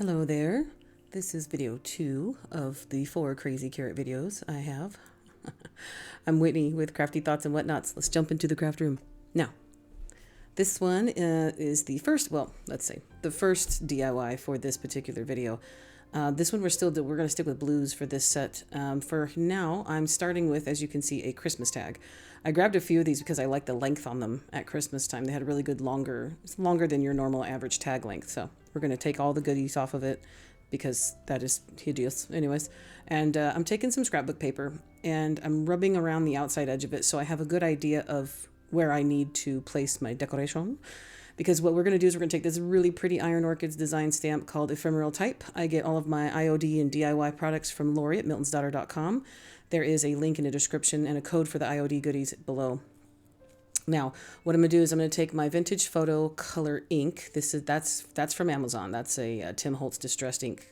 Hello there. This is video 2 of the 4 crazy carrot videos I have. I'm Whitney with Crafty Thoughts and Whatnots. Let's jump into the craft room. Now, this one is the first, well, let's say the first DIY for this particular video. This one we're going to stick with blues for this set. For now, I'm starting with, as you can see, a Christmas tag. I grabbed a few of these because I like the length on them at Christmas time. They had a really good it's longer than your normal average tag length. So we're going to take all the goodies off of it because that is hideous anyways. And I'm taking some scrapbook paper and I'm rubbing around the outside edge of it so I have a good idea of where I need to place my decoration. Because what we're going to do is we're going to take this really pretty Iron Orchids design stamp called Ephemeral Type. I get all of my IOD and DIY products from Lori at miltonsdaughter.com. There is a link in the description and a code for the IOD goodies below. Now, what I'm going to do is I'm going to take my Vintage Photo Color ink. That's from Amazon. That's a Tim Holtz Distressed ink.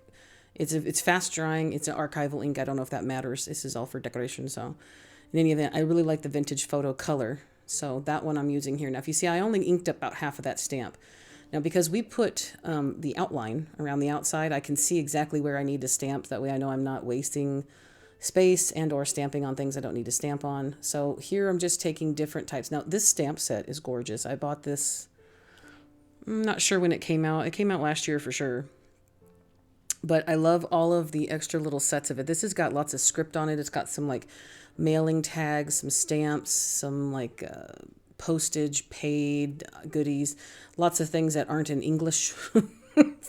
It's fast drying. It's an archival ink. I don't know if that matters. This is all for decoration. So in any event, I really like the Vintage Photo Color. So that one I'm using here. Now, if you see, I only inked up about half of that stamp. Now, because we put the outline around the outside, I can see exactly where I need to stamp. That way I know I'm not wasting space and or stamping on things I don't need to stamp on. So here I'm just taking different types. Now, this stamp set is gorgeous. I bought this, I'm not sure when it came out. It came out last year for sure. But I love all of the extra little sets of it. This has got lots of script on it. It's got some like mailing tags, some stamps, some like postage paid goodies, lots of things that aren't in English,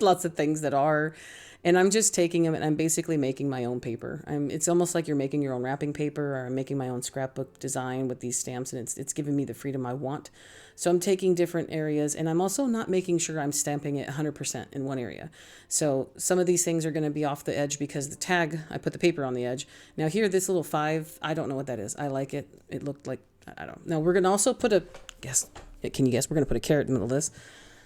lots of things that are. And I'm just taking them and I'm basically making my own paper. It's almost like you're making your own wrapping paper, or I'm making my own scrapbook design with these stamps, and it's giving me the freedom I want. So I'm taking different areas, and I'm also not making sure I'm stamping it 100% in one area. So some of these things are going to be off the edge because the tag, I put the paper on the edge. Now here, this little 5, I don't know what that is. I like it. It looked like, I don't know. Now we're going to also put can you guess? We're going to put a carrot in the middle of this.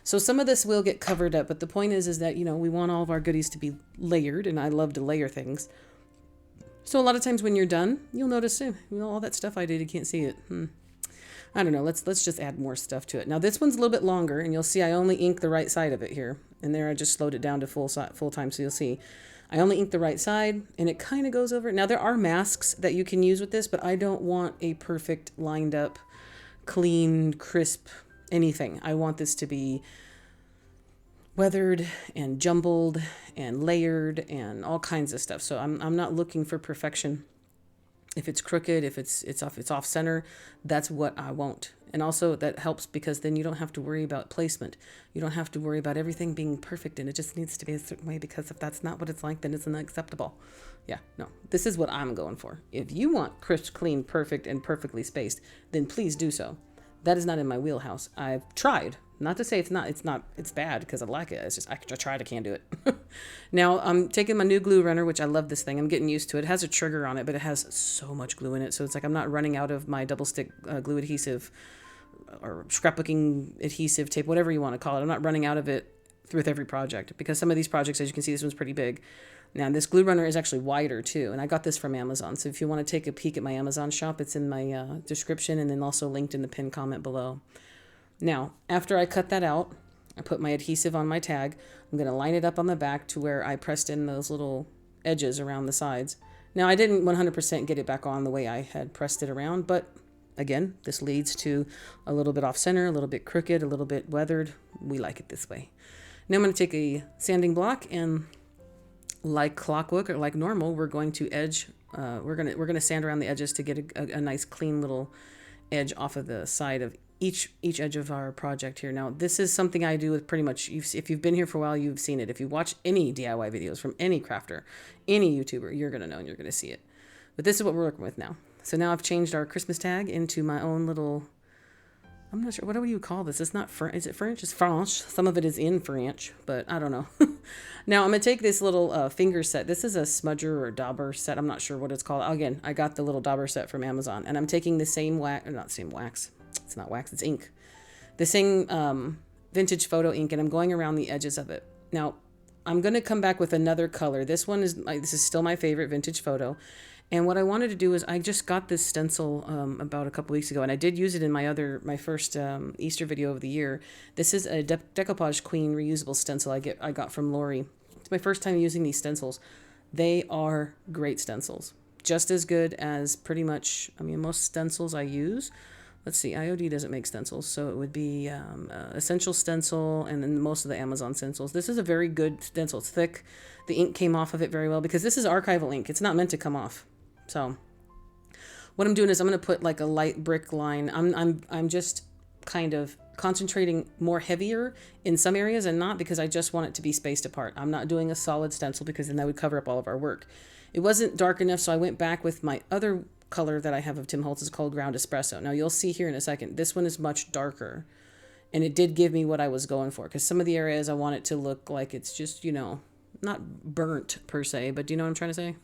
So some of this will get covered up, but the point is that, you know, we want all of our goodies to be layered, and I love to layer things. So a lot of times when you're done, you'll notice, all that stuff I did, you can't see it. I don't know. Let's just add more stuff to it. Now this one's a little bit longer, and you'll see I only ink the right side of it here. And there I just slowed it down to full time, so you'll see I only ink the right side, and it kind of goes over. Now there are masks that you can use with this, but I don't want a perfect lined up, clean, crisp anything. I want this to be weathered and jumbled and layered and all kinds of stuff. So I'm not looking for perfection. If it's crooked, if it's off center, that's what I want. And also that helps because then you don't have to worry about placement. You don't have to worry about everything being perfect, and it just needs to be a certain way, because if that's not what it's like, then it's unacceptable. Yeah, no, this is what I'm going for. If you want crisp, clean, perfect, and perfectly spaced, then please do so. That is not in my wheelhouse. I've tried. Not to say it's bad, because I like it. It's just, I tried, I can't do it. Now, I'm taking my new glue runner, which I love this thing. I'm getting used to it. It has a trigger on it, but it has so much glue in it. So it's like I'm not running out of my double stick glue adhesive or scrapbooking adhesive tape, whatever you want to call it. I'm not running out of it with every project, because some of these projects, as you can see, this one's pretty big. Now, this glue runner is actually wider too, and I got this from Amazon. So if you want to take a peek at my Amazon shop, it's in my description, and then also linked in the pinned comment below. Now, after I cut that out, I put my adhesive on my tag. I'm going to line it up on the back to where I pressed in those little edges around the sides. Now, I didn't 100% get it back on the way I had pressed it around, but again, this leads to a little bit off center, a little bit crooked, a little bit weathered. We like it this way. Now I'm going to take a sanding block, and like clockwork, or like normal, we're going to edge. We're gonna sand around the edges to get a nice clean little edge off of the side of each edge of our project here. Now this is something I do with pretty much, if you've been here for a while, you've seen it. If you watch any DIY videos from any crafter, any YouTuber, you're gonna know and you're gonna see it. But this is what we're working with now. So now I've changed our Christmas tag into my own little, I'm not sure, what do you call this? It's not French. Is it French? It's French. Some of it is in French, but I don't know. Now I'm going to take this little finger set. This is a smudger or dauber set. I'm not sure what it's called. Again, I got the little dauber set from Amazon, and I'm taking the same wax, not same wax. It's not wax, it's ink. The same Vintage Photo ink, and I'm going around the edges of it. Now, I'm going to come back with another color. This is still my favorite Vintage Photo. And what I wanted to do is, I just got this stencil about a couple weeks ago, and I did use it in my first Easter video of the year. This is a Decoupage Queen reusable stencil I got from Lori. It's my first time using these stencils. They are great stencils. Just as good as pretty much, I mean, most stencils I use. Let's see, IOD doesn't make stencils, so it would be Essential Stencil and then most of the Amazon stencils. This is a very good stencil. It's thick. The ink came off of it very well because this is archival ink. It's not meant to come off. So what I'm doing is I'm going to put like a light brick line. I'm just kind of concentrating more heavier in some areas and not because I just want it to be spaced apart. I'm not doing a solid stencil because then that would cover up all of our work. It wasn't dark enough, so I went back with my other color that I have of Tim Holtz. Is called Ground Espresso. Now you'll see here in a second, this one is much darker and it did give me what I was going for because some of the areas I want it to look like it's just, you know, not burnt per se, but do you know what I'm trying to say?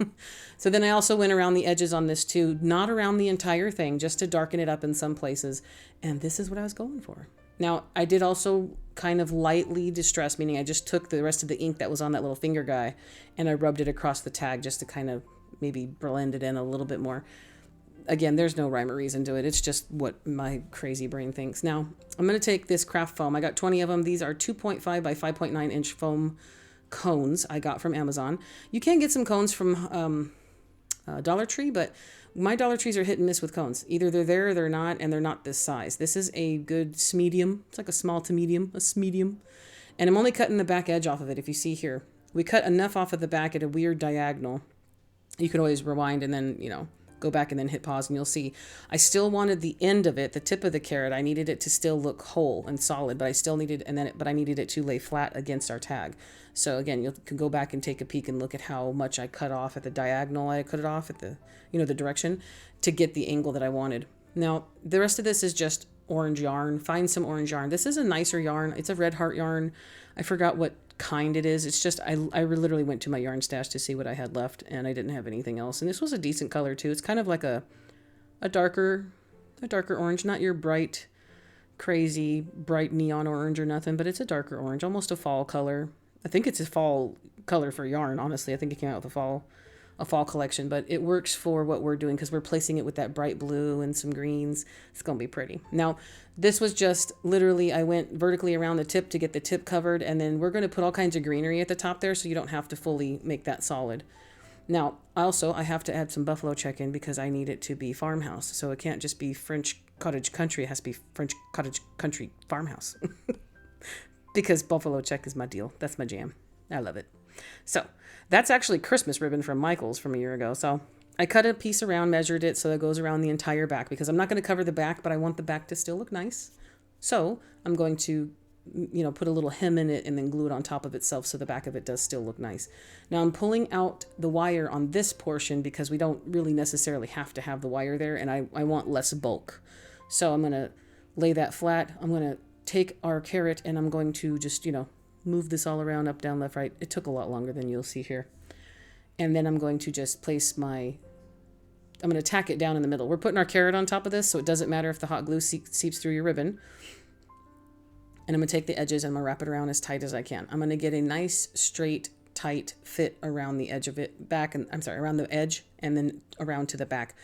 So then I also went around the edges on this too, not around the entire thing, just to darken it up in some places. And this is what I was going for. Now I did also kind of lightly distress, meaning I just took the rest of the ink that was on that little finger guy and I rubbed it across the tag just to kind of maybe blend it in a little bit more. Again, there's no rhyme or reason to it. It's just what my crazy brain thinks. Now, I'm going to take this craft foam. I got 20 of them. These are 2.5 by 5.9 inch foam cones I got from Amazon. You can get some cones from Dollar Tree, but my Dollar Trees are hit and miss with cones. Either they're there or they're not, and they're not this size. This is a good medium. It's like a small to medium, a medium. And I'm only cutting the back edge off of it. If you see here, we cut enough off of the back at a weird diagonal. You could always rewind and then, you know, go back and then hit pause and you'll see I still wanted the end of it, the tip of the carrot. I needed it to still look whole and solid, but I still needed, but I needed it to lay flat against our tag. So again, you can go back and take a peek and look at how much I cut off at the diagonal. I cut it off at the, you know, the direction to get the angle that I wanted. Now, the rest of this is just orange yarn. Find some orange yarn. This is a nicer yarn. It's a Red Heart yarn. I forgot what kind it is. It's just I literally went to my yarn stash to see what I had left and I didn't have anything else. And this was a decent color too. It's kind of like a darker orange, not your bright crazy bright neon orange or nothing, but it's a darker orange, almost a fall color. I think it's a fall color for yarn, honestly. I think it came out with a fall collection, but it works for what we're doing because we're placing it with that bright blue and some greens. It's going to be pretty. Now, this was just literally, I went vertically around the tip to get the tip covered, and then we're going to put all kinds of greenery at the top there so you don't have to fully make that solid. Now, also, I have to add some buffalo check in because I need it to be farmhouse. So it can't just be French cottage country. It has to be French cottage country farmhouse because buffalo check is my deal. That's my jam. I love it. So that's actually Christmas ribbon from Michael's from a year ago. So I cut a piece around, measured it so it goes around the entire back because I'm not going to cover the back, but I want the back to still look nice. So I'm going to, you know, put a little hem in it and then glue it on top of itself so the back of it does still look nice. Now I'm pulling out the wire on this portion because we don't really necessarily have to have the wire there, and I want less bulk. So I'm going to lay that flat. I'm going to take our carrot and I'm going to just, you know, move this all around, up, down, left, right. It took a lot longer than you'll see here. And then I'm going to just place I'm going to tack it down in the middle. We're putting our carrot on top of this, so it doesn't matter if the hot glue seeps through your ribbon. And I'm going to take the edges and I'm going to wrap it around as tight as I can. I'm going to get a nice, straight, tight fit around the edge of it, around the edge and then around to the back.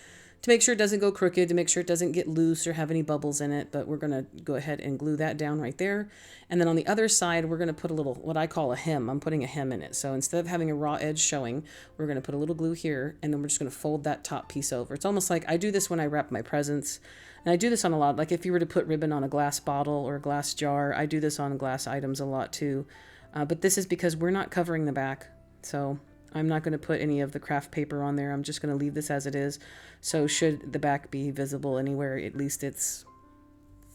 To make sure it doesn't go crooked, to make sure it doesn't get loose or have any bubbles in it, but we're going to go ahead and glue that down right there. And then on the other side, we're going to put a little, what I call a hem. I'm putting a hem in it. So instead of having a raw edge showing, we're going to put a little glue here, and then we're just going to fold that top piece over. It's almost like I do this when I wrap my presents, and I do this on a lot. Like if you were to put ribbon on a glass bottle or a glass jar, I do this on glass items a lot too. But this is because we're not covering the back. So I'm not going to put any of the craft paper on there. I'm just going to leave this as it is. So should the back be visible anywhere, at least it's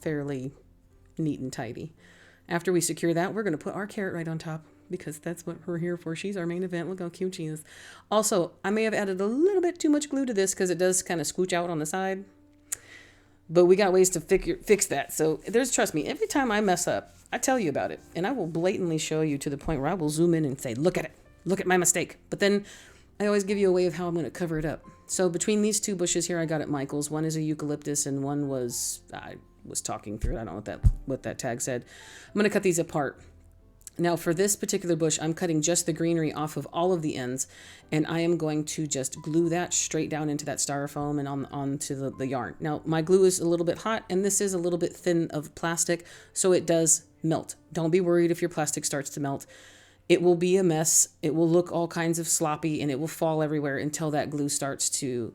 fairly neat and tidy. After we secure that, we're going to put our carrot right on top because that's what we're here for. She's our main event. Look how cute she is. Also, I may have added a little bit too much glue to this because it does kind of scooch out on the side. But we got ways to fix that. So trust me, every time I mess up, I tell you about it. And I will blatantly show you to the point where I will zoom in and say, look at it. Look at my mistake. But then I always give you a way of how I'm going to cover it up. So between these two bushes here I got at Michael's, one is a eucalyptus and one was, I was talking through it. I don't know what that tag said. I'm going to cut these apart. Now for this particular bush, I'm cutting just the greenery off of all of the ends, and I am going to just glue that straight down into that styrofoam and onto the yarn. Now my glue is a little bit hot, and this is a little bit thin of plastic, so it does melt. Don't be worried if your plastic starts to melt. it will be a mess. It will look all kinds of sloppy and it will fall everywhere until that glue starts to,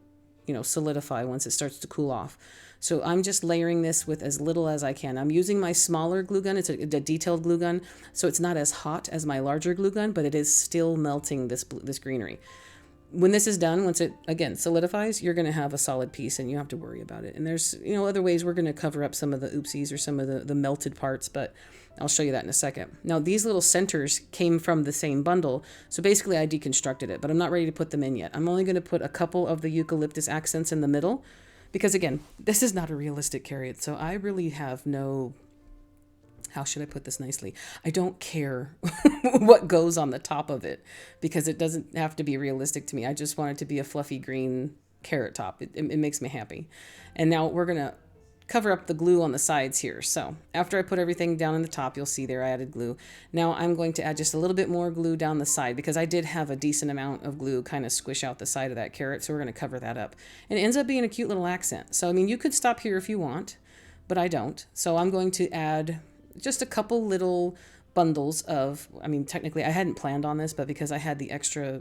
solidify once it starts to cool off. So I'm just layering this with as little as I can. I'm using my smaller glue gun. It's a detailed glue gun, so it's not as hot as my larger glue gun, but it is still melting this greenery. When this is done, once it, again, solidifies, you're going to have a solid piece and you don't have to worry about it. And there's, other ways we're going to cover up some of the oopsies or some of the melted parts, but I'll show you that in a second. Now, these little centers came from the same bundle, so basically I deconstructed it, but I'm not ready to put them in yet. I'm only going to put a couple of the eucalyptus accents in the middle because, again, this is not a realistic carrot, so I really have no... How should I put this nicely? I don't care what goes on the top of it because it doesn't have to be realistic to me. I just want it to be a fluffy green carrot top. It makes me happy. And now we're going to cover up the glue on the sides here. So after I put everything down in the top, you'll see there I added glue. Now I'm going to add just a little bit more glue down the side because I did have a decent amount of glue kind of squish out the side of that carrot. So we're going to cover that up. And it ends up being a cute little accent. So, I mean, you could stop here if you want, but I don't. So I'm going to add just a couple little bundles of, technically I hadn't planned on this, but because I had the extra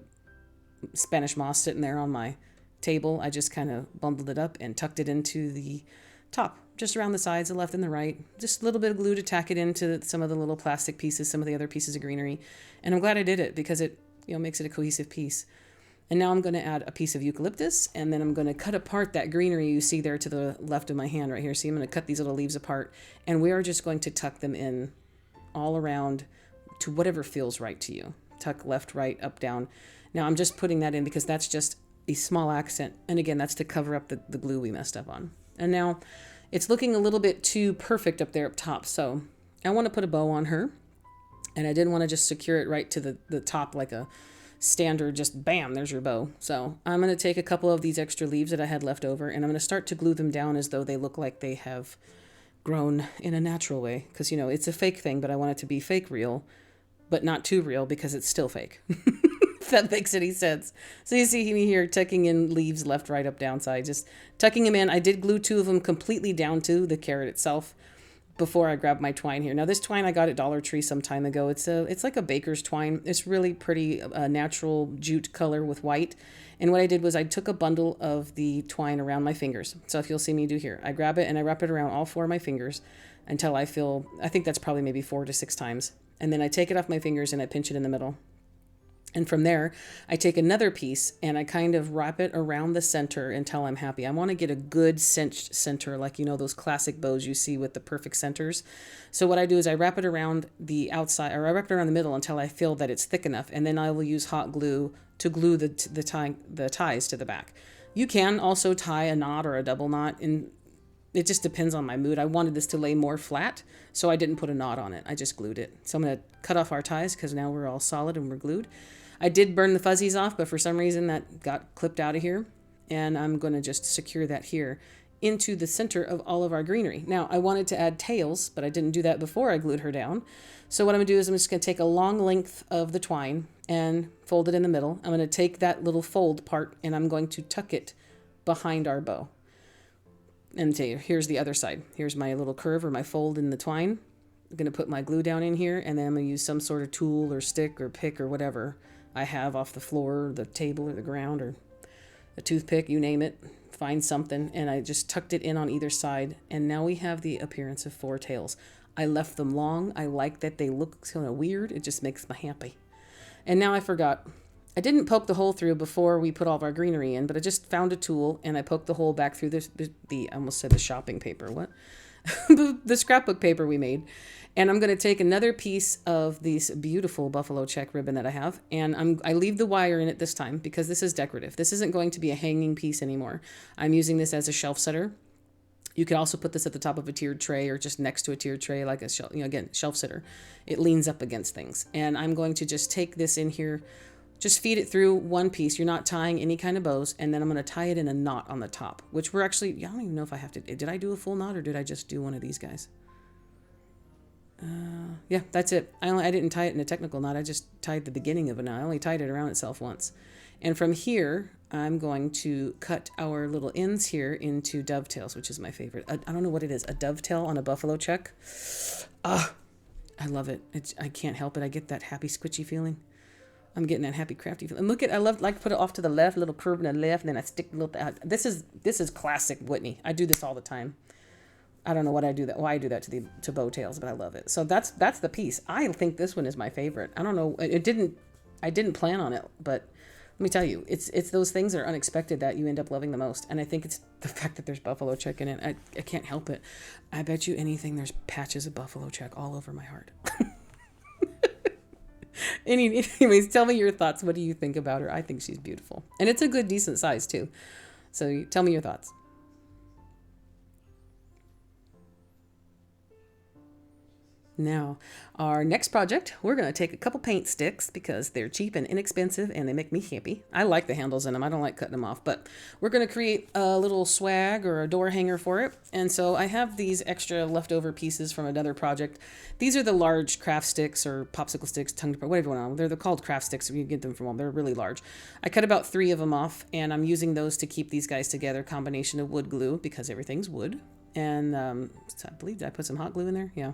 Spanish moss sitting there on my table, I just kind of bundled it up and tucked it into the top, just around the sides, the left and the right. Just a little bit of glue to tack it into some of the little plastic pieces, some of the other pieces of greenery. And I'm glad I did it because it, makes it a cohesive piece. And now I'm going to add a piece of eucalyptus, and then I'm going to cut apart that greenery you see there to the left of my hand right here. See, I'm going to cut these little leaves apart, and we are just going to tuck them in all around to whatever feels right to you. Tuck left, right, up, down. Now I'm just putting that in because that's just a small accent. And again, that's to cover up the glue we messed up on. And now it's looking a little bit too perfect up there up top. So I want to put a bow on her, and I didn't want to just secure it right to the top like a standard, just bam, there's your bow. So I'm going to take a couple of these extra leaves that I had left over, and I'm going to start to glue them down as though they look like they have grown in a natural way. Because, it's a fake thing, but I want it to be fake real, but not too real because it's still fake. If that makes any sense. So you see me here tucking in leaves left, right, up, down, side, just tucking them in. I did glue 2 of them completely down to the carrot itself before I grabbed my twine here. Now this twine I got at Dollar Tree some time ago. It's like a baker's twine. It's really pretty, natural jute color with white. And what I did was I took a bundle of the twine around my fingers. So if you'll see me do here, I grab it and I wrap it around all 4 of my fingers until I think that's probably maybe 4 to 6 times. And then I take it off my fingers and I pinch it in the middle. And from there, I take another piece and I kind of wrap it around the center until I'm happy. I want to get a good cinched center, like, those classic bows you see with the perfect centers. So what I do is I wrap it around the outside, or I wrap it around the middle until I feel that it's thick enough. And then I will use hot glue to glue the ties to the back. You can also tie a knot or a double knot, and it just depends on my mood. I wanted this to lay more flat, so I didn't put a knot on it. I just glued it. So I'm going to cut off our ties because now we're all solid and we're glued. I did burn the fuzzies off, but for some reason that got clipped out of here. And I'm going to just secure that here into the center of all of our greenery. Now, I wanted to add tails, but I didn't do that before I glued her down. So what I'm going to do is I'm just going to take a long length of the twine and fold it in the middle. I'm going to take that little fold part and I'm going to tuck it behind our bow. And here's the other side. Here's my little curve or my fold in the twine. I'm going to put my glue down in here, and then I'm going to use some sort of tool or stick or pick or whatever I have off the floor or the table or the ground or a toothpick, you name it. Find something, and I just tucked it in on either side, and now we have the appearance of 4 tails. I left them long. I like that they look kind of weird. It just makes me happy. And now I forgot. I didn't poke the hole through before we put all of our greenery in, but I just found a tool, and I poked the hole back through I almost said the shopping paper. What? The scrapbook paper we made. And I'm going to take another piece of this beautiful buffalo check ribbon that I have, and I leave the wire in it this time because this is decorative. This isn't going to be a hanging piece anymore. I'm using this as a shelf setter. You could also put this at the top of a tiered tray or just next to a tiered tray like a shelf, again, shelf sitter. It leans up against things. And I'm going to just take this in here, just feed it through one piece. You're not tying any kind of bows. And then I'm going to tie it in a knot on the top, which I don't even know if I have to. Did I do a full knot or did I just do one of these guys? Yeah, that's it. I didn't tie it in a technical knot. I just tied the beginning of a knot. I only tied it around itself once. And from here, I'm going to cut our little ends here into dovetails, which is my favorite. I don't know what it is. A dovetail on a buffalo check. I love it. I can't help it. I get that happy squishy feeling. I'm getting that happy crafty feeling. And look at, I love, like, put it off to the left, a little curve in the left, and then I stick a little, this is classic Whitney. I do this all the time. I don't know what I do that. Why I do that to bow tails, but I love it. So that's the piece. I think this one is my favorite. I don't know. I didn't plan on it, but let me tell you, it's those things that are unexpected that you end up loving the most. And I think it's the fact that there's buffalo check in it. I can't help it. I bet you anything there's patches of buffalo check all over my heart. Anyways, tell me your thoughts. What do you think about her? I think she's beautiful. And it's a good, decent size too. So tell me your thoughts. Now, our next project, we're going to take a couple paint sticks because they're cheap and inexpensive and they make me happy. I like the handles in them. I don't like cutting them off, but we're going to create a little swag or a door hanger for it. And so I have these extra leftover pieces from another project. These are the large craft sticks or popsicle sticks, whatever you want. They're called craft sticks. You get them from them. They're really large. I cut about 3 of them off and I'm using those to keep these guys together. Combination of wood glue because everything's wood. And so I believe I put some hot glue in there. Yeah.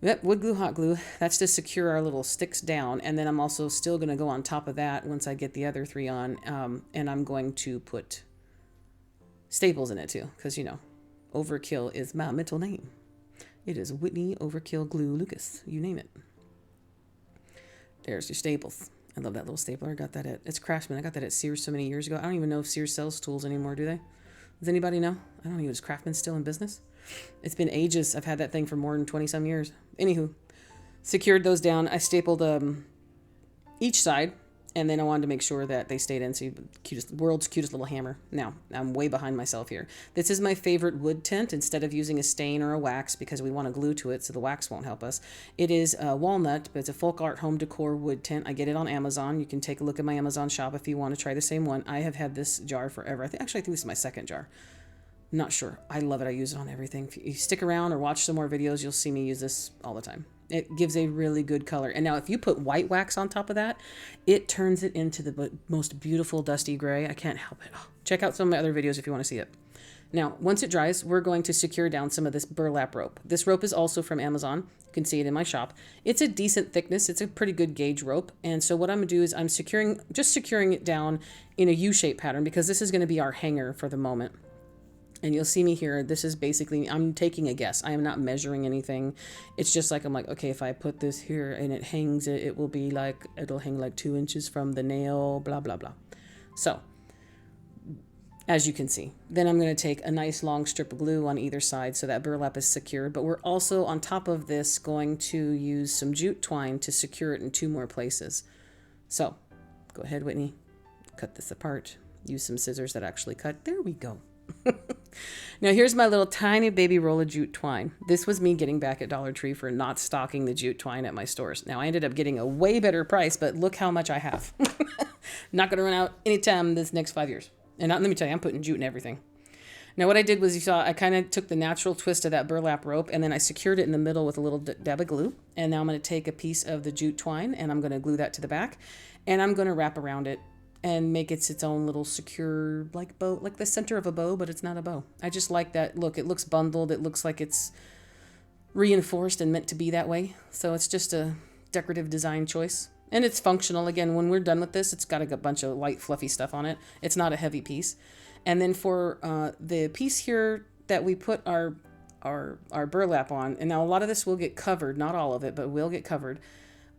Yep, wood glue, hot glue. That's to secure our little sticks down. And then I'm also still going to go on top of that once I get the other 3 on. And I'm going to put staples in it too. Because, you know, Overkill is my middle name. It is Whitney Overkill Glue Lucas. You name it. There's your staples. I love that little stapler. I got that it's Craftsman. I got that at Sears so many years ago. I don't even know if Sears sells tools anymore, do they? Does anybody know? I don't know. Is Craftsman still in business? It's been ages. I've had that thing for more than 20 some years. Anywho, secured those down. I stapled each side, and then I wanted to make sure that they stayed in. So world's cutest little hammer. Now, I'm way behind myself here. This is my favorite wood tint instead of using a stain or a wax because we want to glue to it so the wax won't help us. It is walnut, but it's a folk art home decor wood tint. I get it on Amazon. You can take a look at my Amazon shop if you want to try the same one. I have had this jar forever. I think this is my second jar. Not sure. I love it. I use it on everything. If you stick around or watch some more videos, you'll see me use this all the time. It gives a really good color. And now if you put white wax on top of that, it turns it into the most beautiful dusty gray. I can't help it. Oh, check out some of my other videos if you want to see it. Now, once it dries, we're going to secure down some of this burlap rope. This rope is also from Amazon. You can see it in my shop. It's a decent thickness. It's a pretty good gauge rope. And so what I'm going to do is I'm just securing it down in a U-shaped pattern because this is going to be our hanger for the moment. And you'll see me here. This is basically, I'm taking a guess. I am not measuring anything. It's just like, I'm like, okay, if I put this here and it hangs, it'll hang like 2 inches from the nail, blah, blah, blah. So, as you can see, then I'm going to take a nice long strip of glue on either side so that burlap is secured. But we're also, on top of this, going to use some jute twine to secure it in 2 more places. So, go ahead, Whitney. Cut this apart. Use some scissors that actually cut. There we go. Now here's my little tiny baby roll of jute twine. This was me getting back at Dollar Tree for not stocking the jute twine at my stores. Now I ended up getting a way better price, but look how much I have. Not going to run out anytime this next 5 years. And let me tell you, I'm putting jute in everything. Now what I did was, you saw, I kind of took the natural twist of that burlap rope and then I secured it in the middle with a little dab of glue. And now I'm going to take a piece of the jute twine and I'm going to glue that to the back. And I'm going to wrap around it and make it its own little secure, like bow, like the center of a bow, but it's not a bow. I just like that look. It looks bundled. It looks like it's reinforced and meant to be that way. So it's just a decorative design choice. And it's functional. Again, when we're done with this, it's got a bunch of light, fluffy stuff on it. It's not a heavy piece. And then for the piece here that we put our burlap on, and now a lot of this will get covered, not all of it, but will get covered.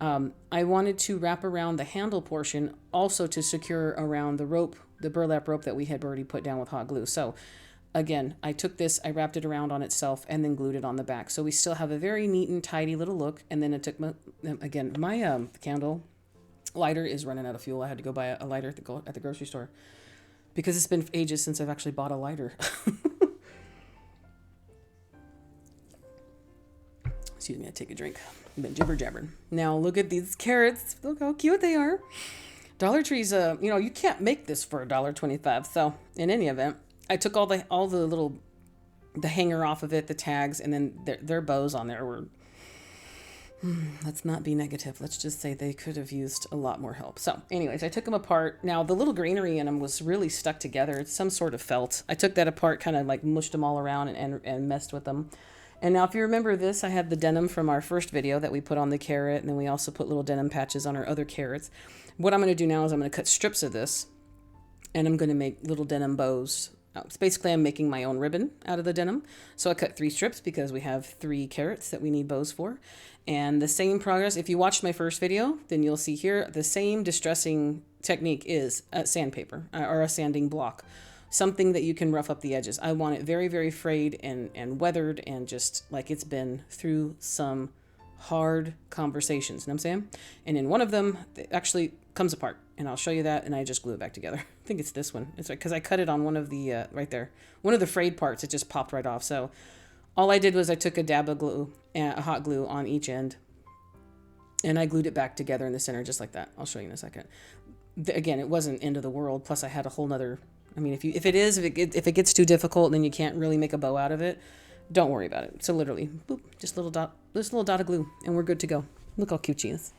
I wanted to wrap around the handle portion also to secure around the rope, the burlap rope that we had already put down with hot glue. So again, I took this, I wrapped it around on itself and then glued it on the back. So we still have a very neat and tidy little look. And then I took my candle lighter is running out of fuel. I had to go buy a lighter at the grocery store because it's been ages since I've actually bought a lighter. Excuse me, I take a drink. I've been jibber jabbering. Now look at these carrots. Look how cute they are. Dollar Tree's, you can't make this for $1.25. So in any event, I took all the hanger off of it, the tags, and then their bows on there were, let's not be negative. Let's just say they could have used a lot more help. So anyways, I took them apart. Now the little greenery in them was really stuck together. It's some sort of felt. I took that apart, kind of like mushed them all around and messed with them. And now if you remember this, I had the denim from our first video that we put on the carrot, and then we also put little denim patches on our other carrots. What I'm going to do now is I'm going to cut strips of this, and I'm going to make little denim bows. It's basically I'm making my own ribbon out of the denim. So I cut 3 strips because we have 3 carrots that we need bows for. And the same progress, if you watched my first video, then you'll see here the same distressing technique is a sandpaper or a sanding block. Something that you can rough up the edges. I want it very, very frayed and weathered and just like it's been through some hard conversations. You know what I'm saying? And in one of them, it actually comes apart. And I'll show you that, and I just glue it back together. I think it's this one. It's like, because I cut it on one of the, right there. One of the frayed parts, it just popped right off. So all I did was I took a dab of glue, a hot glue on each end, and I glued it back together in the center just like that. I'll show you in a second. Again, it wasn't end of the world. Plus I had a whole nother, I mean, if it gets too difficult and then you can't really make a bow out of it, don't worry about it. So literally, boop, just a little dot of glue, and we're good to go. Look how cute she is.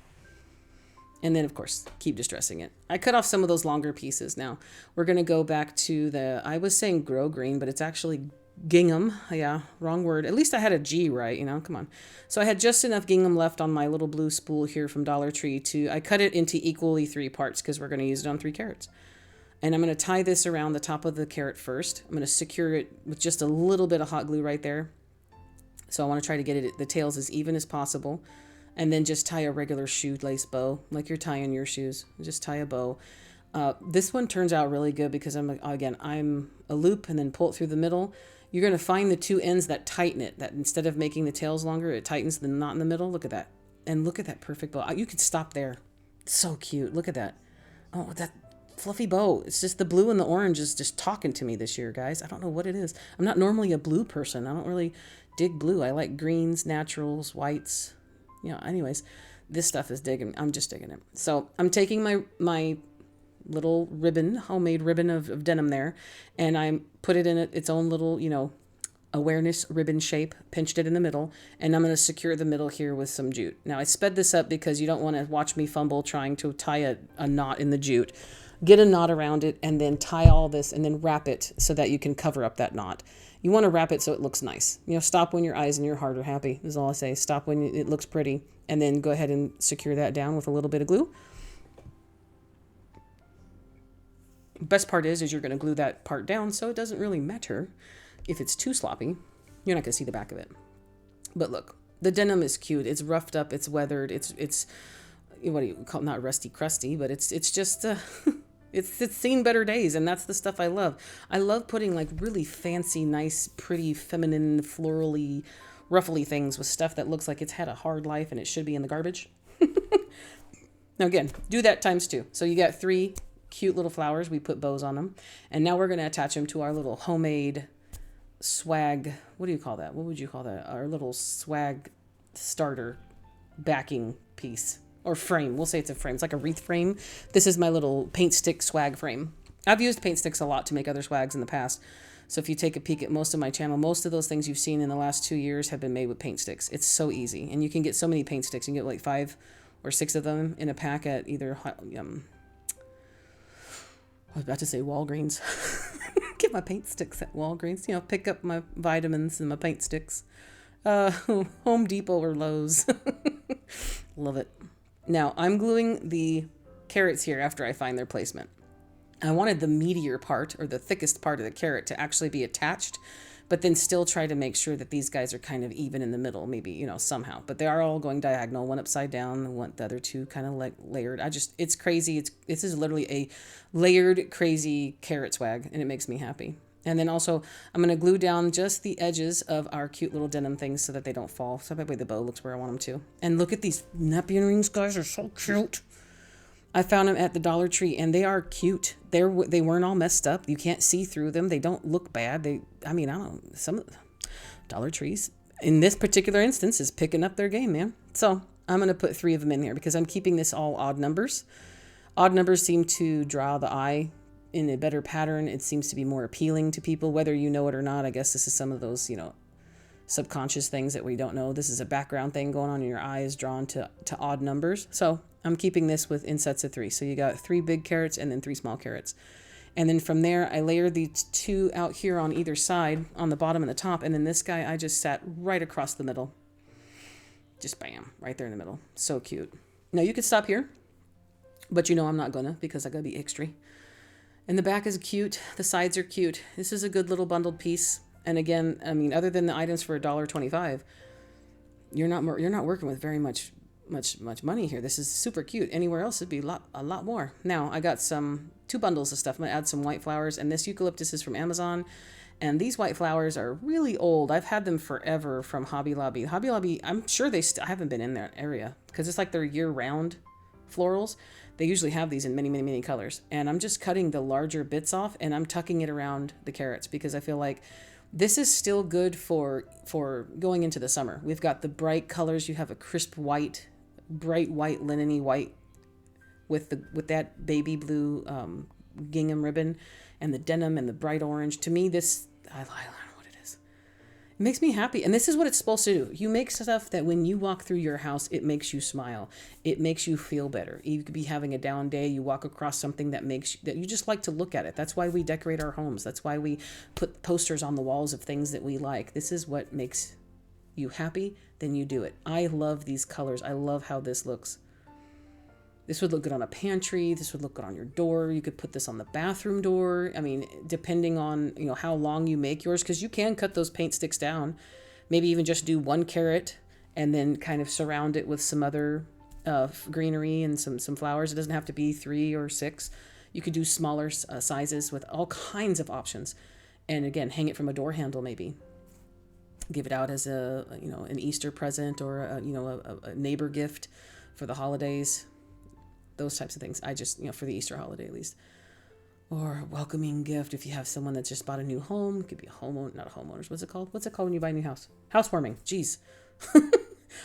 And then, of course, keep distressing it. I cut off some of those longer pieces. Now, we're going to go back to I was saying grow green, but it's actually gingham. Yeah, wrong word. At least I had a G right, you know, come on. So I had just enough gingham left on my little blue spool here from Dollar Tree I cut it into equally 3 parts because we're going to use it on 3 carrots. And I'm going to tie this around the top of the carrot first. I'm going to secure it with just a little bit of hot glue right there. So I want to try to get the tails as even as possible. And then just tie a regular shoelace bow, like you're tying your shoes. Just tie a bow. This one turns out really good because I'm a loop and then pull it through the middle. You're going to find the 2 ends that tighten it. That instead of making the tails longer, it tightens the knot in the middle. Look at that. And look at that perfect bow. You could stop there. It's so cute. Look at that. Oh, that fluffy bow. It's just the blue and the orange is just talking to me this year, guys. I don't know what it is. I'm not normally a blue person. I don't really dig blue. I like greens, naturals, whites. Anyways, this stuff is digging. I'm just digging it. So I'm taking my little ribbon, homemade ribbon of denim there, and I put it in its own little, awareness ribbon shape, pinched it in the middle, and I'm going to secure the middle here with some jute. Now I sped this up because you don't want to watch me fumble trying to tie a knot in the jute. Get a knot around it and then tie all this and then wrap it so that you can cover up that knot. You want to wrap it so it looks nice. Stop when your eyes and your heart are happy is all I say. Stop when it looks pretty, and then go ahead and secure that down with a little bit of glue. Best part is you're going to glue that part down so it doesn't really matter if it's too sloppy. You're not going to see the back of it. But look, the denim is cute. It's roughed up. It's weathered. It's what do you call it? Not rusty crusty, but it's just it's seen better days, and that's the stuff I love. I love putting like really fancy, nice, pretty, feminine, florally, ruffly things with stuff that looks like it's had a hard life and it should be in the garbage. Now again, do that times 2. So you got 3 cute little flowers. We put bows on them, and now we're going to attach them to our little homemade swag. What do you call that? What would you call that? Our little swag starter backing piece. Or frame. We'll say it's a frame. It's like a wreath frame. This is my little paint stick swag frame. I've used paint sticks a lot to make other swags in the past. So if you take a peek at most of my channel, most of those things you've seen in the last 2 years have been made with paint sticks. It's so easy. And you can get so many paint sticks. You can get like 5 or 6 of them in a pack at either, I was about to say Walgreens. Get my paint sticks at Walgreens. Pick up my vitamins and my paint sticks. Home Depot or Lowe's. Love it. Now, I'm gluing the carrots here after I find their placement. I wanted the meatier part, or the thickest part of the carrot, to actually be attached, but then still try to make sure that these guys are kind of even in the middle, maybe, somehow. But they are all going diagonal, one upside down, the other 2 kind of like layered. It's crazy. This is literally a layered, crazy carrot swag, and it makes me happy. And then also, I'm going to glue down just the edges of our cute little denim things so that they don't fall. So that way the bow looks where I want them to. And look at these nepian rings, guys. They're so cute. I found them at the Dollar Tree, and they are cute. They weren't all messed up. You can't see through them. They don't look bad. Some of the Dollar Trees, in this particular instance, is picking up their game, man. So I'm going to put 3 of them in here because I'm keeping this all odd numbers. Odd numbers seem to draw the eye in a better pattern. It seems to be more appealing to people, whether you know it or not. I guess this is some of those, subconscious things that we don't know. This is a background thing going on in your eyes drawn to odd numbers. So I'm keeping this in sets of 3. So you got 3 big carrots and then 3 small carrots. And then from there, I layered these two out here on either side, on the bottom and the top. And then this guy, I just sat right across the middle. Just bam, right there in the middle. So cute. Now you could stop here, but you know I'm not gonna, because I gotta be extra. And the back is cute. The sides are cute. This is a good little bundled piece. And again, I mean, other than the items for $1.25, you're not working with very much money here. This is super cute. Anywhere else it'd be a lot more. Now I got two bundles of stuff. I'm gonna add some white flowers, and this eucalyptus is from Amazon. And these white flowers are really old. I've had them forever from Hobby Lobby. Hobby Lobby, I'm sure I haven't been in that area because it's like they're year-round florals. They usually have these in many, many, many colors. And I'm just cutting the larger bits off and I'm tucking it around the carrots because I feel like this is still good for going into the summer. We've got the bright colors. You have a crisp white, bright white, linen-y white with that baby blue gingham ribbon and the denim and the bright orange. To me, I don't know what it is. It makes me happy. And this is what it's supposed to do. You make stuff that when you walk through your house, it makes you smile. It makes you feel better. You could be having a down day. You walk across something that you just like to look at it. That's why we decorate our homes. That's why we put posters on the walls of things that we like. This is what makes you happy. Then you do it. I love these colors. I love how this looks. This would look good on a pantry. This would look good on your door. You could put this on the bathroom door. I mean, depending on, how long you make yours, because you can cut those paint sticks down. Maybe even just do one carrot and then kind of surround it with some other greenery and some flowers. It doesn't have to be 3 or 6. You could do smaller sizes with all kinds of options. And again, hang it from a door handle maybe. Give it out as an Easter present or a neighbor gift for the holidays. Those types of things. I just, for the Easter holiday at least. Or a welcoming gift if you have someone that's just bought a new home. It could be a homeowner, not a homeowner's. What's it called? What's it called when you buy a new house? Housewarming. Jeez.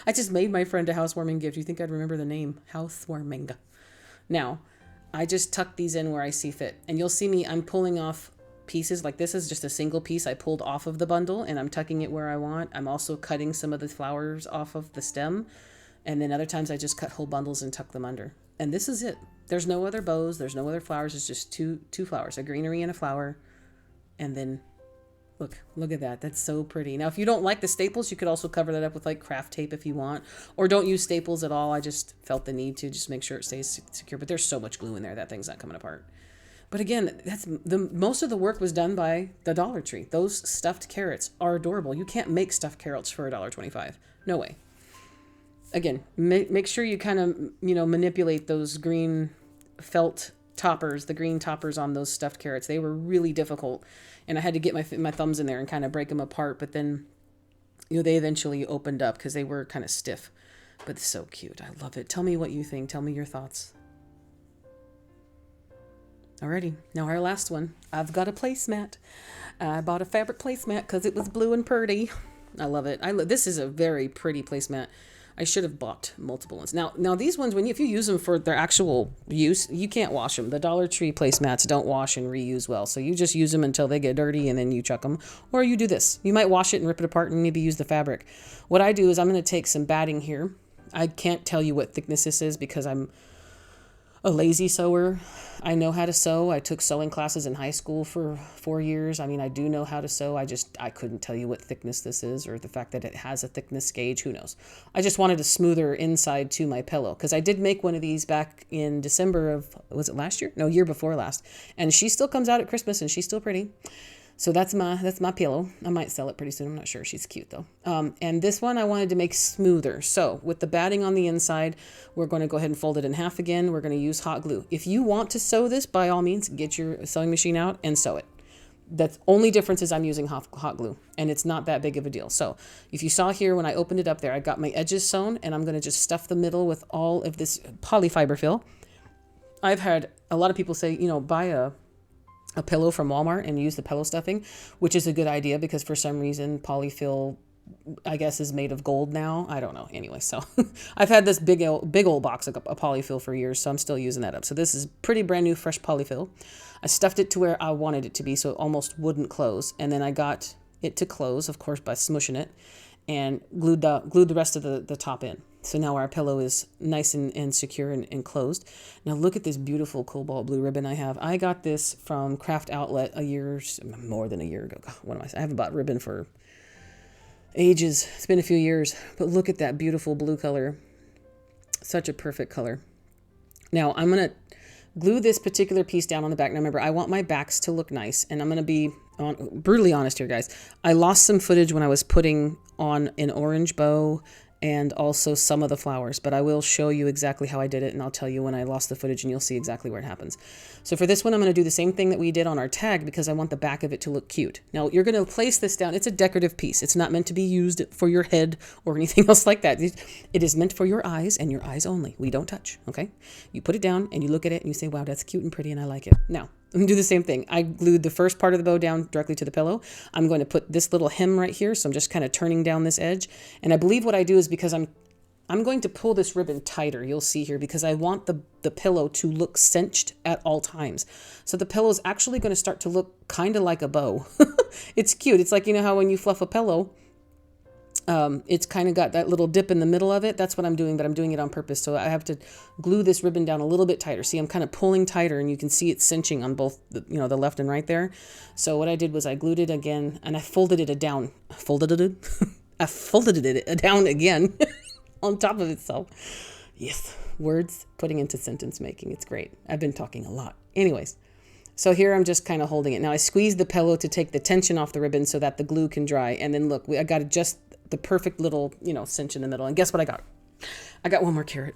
I just made my friend a housewarming gift. You think I'd remember the name? Housewarming. Now, I just tuck these in where I see fit. And you'll see me, I'm pulling off pieces. Like this is just a single piece I pulled off of the bundle and I'm tucking it where I want. I'm also cutting some of the flowers off of the stem. And then other times I just cut whole bundles and tuck them under. And this is it. There's no other bows. There's no other flowers. It's just two flowers, a greenery and a flower. And then look at that. That's so pretty. Now, if you don't like the staples, you could also cover that up with like craft tape if you want, or don't use staples at all. I just felt the need to just make sure it stays secure, but there's so much glue in there. That thing's not coming apart. But again, most of the work was done by the Dollar Tree. Those stuffed carrots are adorable. You can't make stuffed carrots for $1.25. No way. Again, make sure you kind of, manipulate those green felt toppers, the green toppers on those stuffed carrots. They were really difficult. And I had to get my thumbs in there and kind of break them apart. But then, they eventually opened up because they were kind of stiff. But it's so cute. I love it. Tell me what you think. Tell me your thoughts. Alrighty. Now our last one. I've got a placemat. I bought a fabric placemat because it was blue and pretty. I love it. This is a very pretty placemat. I should have bought multiple ones. Now these ones, if you use them for their actual use, you can't wash them. The Dollar Tree placemats don't wash and reuse well. So you just use them until they get dirty and then you chuck them. Or you do this. You might wash it and rip it apart and maybe use the fabric. What I do is I'm going to take some batting here. I can't tell you what thickness this is because I'm a lazy sewer. I know how to sew. I took sewing classes in high school for 4 years. I mean, I do know how to sew. I couldn't tell you what thickness this is or the fact that it has a thickness gauge. Who knows? I just wanted a smoother inside to my pillow because I did make one of these back in December of, was it last year? No, year before last. And she still comes out at Christmas and she's still pretty. So that's my pillow. I might sell it pretty soon. I'm not sure. She's cute though. And this one I wanted to make smoother. So with the batting on the inside, we're going to go ahead and fold it in half again. We're going to use hot glue. If you want to sew this, by all means, get your sewing machine out and sew it. The only difference is I'm using hot glue and it's not that big of a deal. So if you saw here when I opened it up there, I got my edges sewn and I'm going to just stuff the middle with all of this polyfiber fill. I've had a lot of people say, buy a pillow from Walmart and use the pillow stuffing, which is a good idea because for some reason polyfill, I guess, is made of gold now. I don't know. Anyway, so I've had this big old box of polyfill for years, so I'm still using that up. So this is pretty brand new, fresh polyfill. I stuffed it to where I wanted it to be, so it almost wouldn't close. And then I got it to close, of course, by smushing it and glued the rest of the top in. So now our pillow is nice and secure and closed. Now look at this beautiful cobalt blue ribbon I have. I got this from Craft Outlet more than a year ago. God, what am I saying? I haven't bought ribbon for ages. It's been a few years. But look at that beautiful blue color. Such a perfect color. Now I'm going to glue this particular piece down on the back. Now remember, I want my backs to look nice, and I'm going to be brutally honest here, guys. I lost some footage when I was putting on an orange bow and also some of the flowers, but I will show you exactly how I did it, and I'll tell you when I lost the footage, and you'll see exactly where it happens. So for this one, I'm going to do the same thing that we did on our tag because I want the back of it to look cute. Now you're going to place this down. It's a decorative piece. It's not meant to be used for your head or anything else like that. It is meant for your eyes and your eyes only. We don't touch, okay? You put it down and you look at it and you say, wow, that's cute and pretty and I like it. Now, I'm going to do the same thing. I glued the first part of the bow down directly to the pillow. I'm going to put this little hem right here. So I'm just kind of turning down this edge. And I believe what I do is because I'm going to pull this ribbon tighter, you'll see here, because I want the pillow to look cinched at all times. So the pillow is actually going to start to look kind of like a bow. It's cute. It's like, you know how when you fluff a pillow, it's kind of got that little dip in the middle of it. That's what I'm doing, but I'm doing it on purpose. So I have to glue this ribbon down a little bit tighter. See, I'm kind of pulling tighter and you can see it cinching on both the left and right there. So what I did was I glued it again and I folded it down. I folded it down again on top of itself. Yes, words putting into sentence making. It's great. I've been talking a lot. Anyways, so here I'm just kind of holding it. Now I squeezed the pillow to take the tension off the ribbon so that the glue can dry. And then look, I got just the perfect little, cinch in the middle. And guess what I got? I got one more carrot.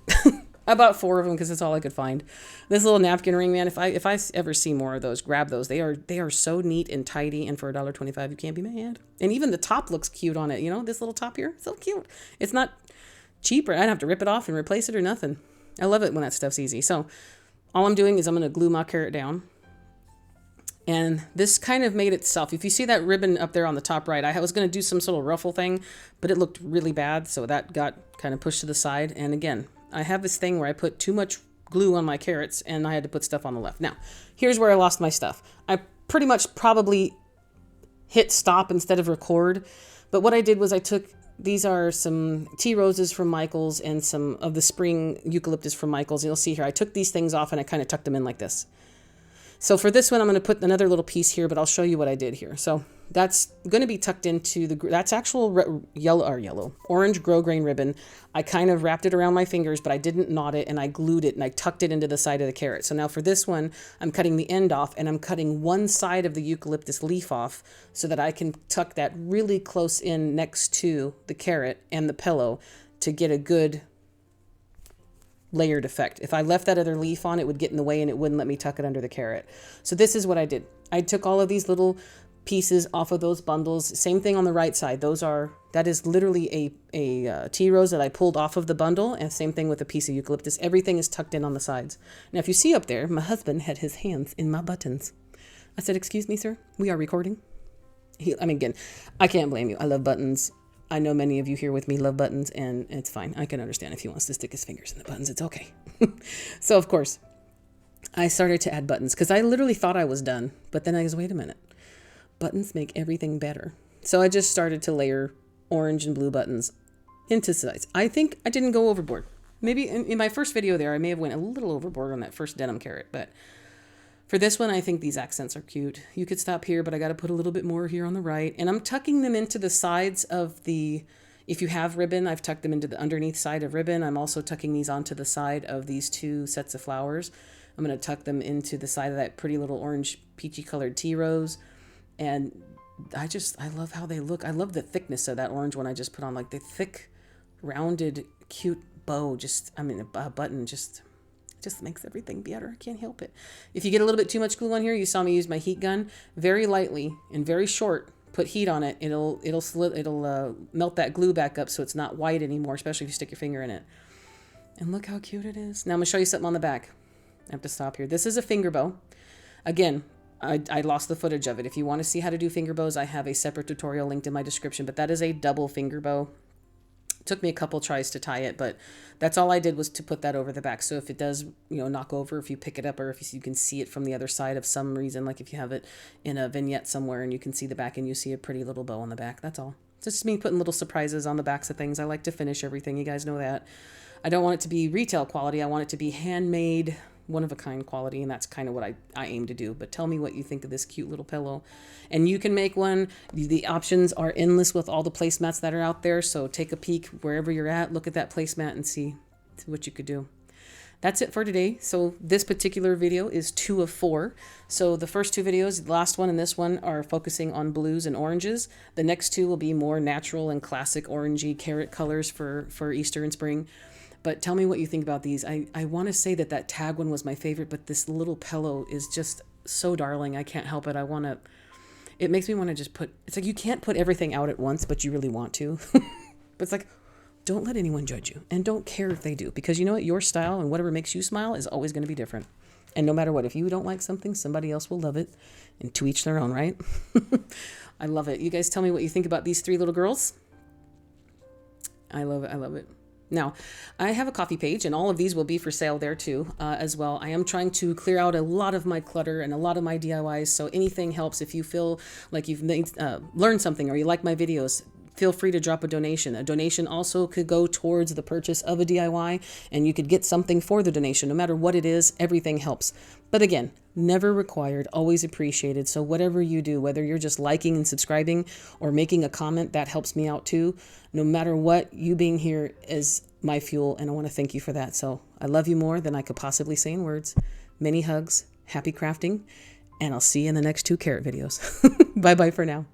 I bought 4 of them because that's all I could find. This little napkin ring, man, if I ever see more of those, grab those. They are so neat and tidy, and for $1.25, you can't be mad. And even the top looks cute on it. This little top here, so cute. It's not cheap, or I don't have to rip it off and replace it or nothing. I love it when that stuff's easy. So all I'm doing is I'm going to glue my carrot down. And this kind of made itself. If you see that ribbon up there on the top right, I was going to do some sort of ruffle thing, but it looked really bad. So that got kind of pushed to the side. And again, I have this thing where I put too much glue on my carrots and I had to put stuff on the left. Now, here's where I lost my stuff. I pretty much probably hit stop instead of record. But what I did was these are some tea roses from Michael's and some of the spring eucalyptus from Michael's. And you'll see here, I took these things off and I kind of tucked them in like this. So for this one, I'm going to put another little piece here, but I'll show you what I did here. So that's going to be tucked into that's actual orange grosgrain ribbon. I kind of wrapped it around my fingers, but I didn't knot it, and I glued it and I tucked it into the side of the carrot. So now for this one, I'm cutting the end off and I'm cutting one side of the eucalyptus leaf off so that I can tuck that really close in next to the carrot and the pillow to get a good layered effect. If I left that other leaf on, it would get in the way and it wouldn't let me tuck it under the carrot. So this is what I did. I took all of these little pieces off of those bundles. Same thing on the right side. That is literally a tea rose that I pulled off of the bundle, and same thing with a piece of eucalyptus. Everything is tucked in on the sides. Now, if you see up there, my husband had his hands in my buttons. I said, "Excuse me, sir, we are recording." Again, I can't blame you. I love buttons. I know many of you here with me love buttons, and it's fine. I can understand if he wants to stick his fingers in the buttons. It's okay. So, of course, I started to add buttons because I literally thought I was done. But then I was, wait a minute. Buttons make everything better. So I just started to layer orange and blue buttons into sides. I think I didn't go overboard. Maybe in my first video there, I may have went a little overboard on that first denim carrot. But for this one, I think these accents are cute. You could stop here, but I got to put a little bit more here on the right. And I'm tucking them into the sides of if you have ribbon, I've tucked them into the underneath side of ribbon. I'm also tucking these onto the side of these 2 sets of flowers. I'm going to tuck them into the side of that pretty little orange peachy colored tea rose. And I love how they look. I love the thickness of that orange one I just put on, like the thick, rounded, cute bow. A button just makes everything better. I can't help it. If you get a little bit too much glue on here, you saw me use my heat gun very lightly and very short. Put heat on it. It'll melt that glue back up so it's not white anymore, especially if you stick your finger in it. And look how cute it is. Now I'm gonna show you something on the back. I have to stop here. This is a finger bow. Again, I lost the footage of it. If you want to see how to do finger bows, I have a separate tutorial linked in my description, but that is a double finger bow. It took me a couple tries to tie it, but that's all I did was to put that over the back. So if it does, knock over, if you pick it up, or if you can see it from the other side of some reason, like if you have it in a vignette somewhere and you can see the back and you see a pretty little bow on the back, that's all. It's just me putting little surprises on the backs of things. I like to finish everything. You guys know that. I don't want it to be retail quality. I want it to be handmade, one-of-a-kind quality, and that's kind of what I aim to do. But tell me what you think of this cute little pillow. And you can make one. The options are endless with all the placemats that are out there, so take a peek wherever you're at. Look at that placemat and see what you could do. That's it for today. So this particular video is 2 of 4. So the first 2 videos, the last one and this one, are focusing on blues and oranges. The next 2 will be more natural and classic orangey carrot colors for Easter and spring. But tell me what you think about these. I want to say that tag one was my favorite, but this little pillow is just so darling. I can't help it. It makes me want to just it's like you can't put everything out at once, but you really want to. But it's like, don't let anyone judge you, and don't care if they do, because you know what? Your style and whatever makes you smile is always going to be different. And no matter what, if you don't like something, somebody else will love it, and to each their own, right? I love it. You guys tell me what you think about these 3 little girls. I love it. I love it. Now, I have a coffee page, and all of these will be for sale there too, as well. I am trying to clear out a lot of my clutter and a lot of my DIYs, so anything helps. If you feel like you've learned something or you like my videos, feel free to drop a donation. A donation also could go towards the purchase of a DIY, and you could get something for the donation. No matter what it is, everything helps. But again, never required, always appreciated. So whatever you do, whether you're just liking and subscribing or making a comment, that helps me out too. No matter what, you being here is my fuel, and I want to thank you for that. So I love you more than I could possibly say in words. Many hugs, happy crafting, and I'll see you in the next 2 carrot videos. Bye-bye for now.